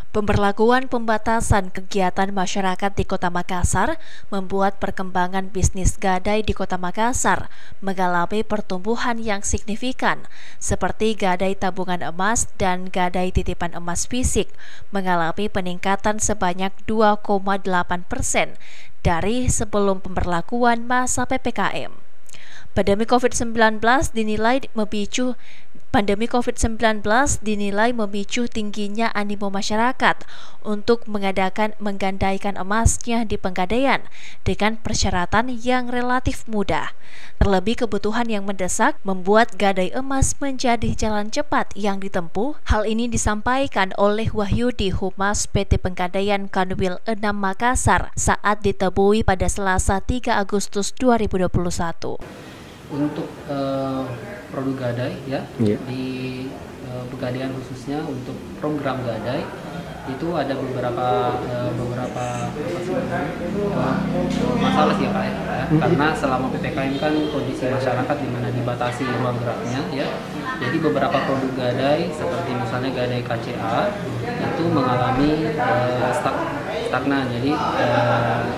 Pemberlakuan pembatasan kegiatan masyarakat di Kota Makassar membuat perkembangan bisnis gadai di Kota Makassar mengalami pertumbuhan yang signifikan, seperti gadai tabungan emas dan gadai titipan emas fisik mengalami peningkatan sebanyak 2,8% dari sebelum pemberlakuan masa PPKM. Pandemi COVID-19 dinilai memicu tingginya animo masyarakat untuk menggandaikan emasnya di Pegadaian dengan persyaratan yang relatif mudah. Terlebih kebutuhan yang mendesak membuat gadai emas menjadi jalan cepat yang ditempuh. Hal ini disampaikan oleh Wahyudi, Humas PT Pegadaian Kanwil 6 Makassar saat ditemui pada Selasa 3 Agustus 2021. Untuk produk gadai di Pegadaian khususnya untuk program gadai itu ada beberapa masalah sih ya Pak ya. Karena selama PPKM kan kondisi masyarakat di mana dibatasi ruang geraknya ya. Jadi beberapa produk gadai seperti misalnya gadai KCA itu mengalami stagnan, jadi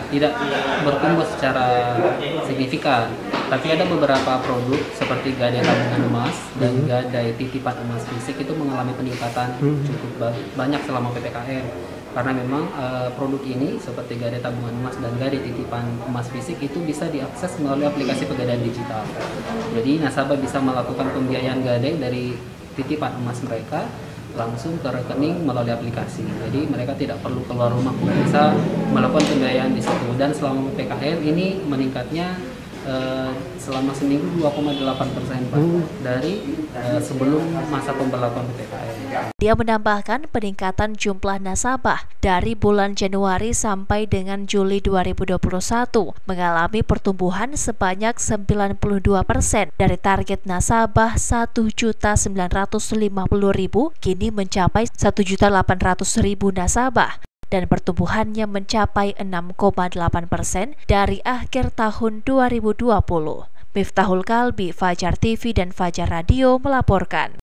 tidak bertumbuh secara signifikan. Tapi ada beberapa produk seperti gadai tabungan emas dan gadai titipan emas fisik itu mengalami peningkatan cukup banyak selama PPKM. Karena memang produk ini seperti gadai tabungan emas dan gadai titipan emas fisik itu bisa diakses melalui aplikasi Pegadaian digital. Jadi nasabah bisa melakukan pembiayaan gadai dari titipan emas mereka langsung ke rekening melalui aplikasi. Jadi mereka tidak perlu keluar rumah, bisa melakukan pembiayaan di situ. Dan selama PPKM ini meningkatnya selama seminggu 2,8% Pak, dari sebelum masa pemberlakuan PPKM. Dia menambahkan peningkatan jumlah nasabah dari bulan Januari sampai dengan Juli 2021 mengalami pertumbuhan sebanyak 92% dari target nasabah 1.950.000 kini mencapai 1.800.000 nasabah, dan pertumbuhannya mencapai 6,8% dari akhir tahun 2020. Miftahul Kalbi, Fajar TV dan Fajar Radio melaporkan.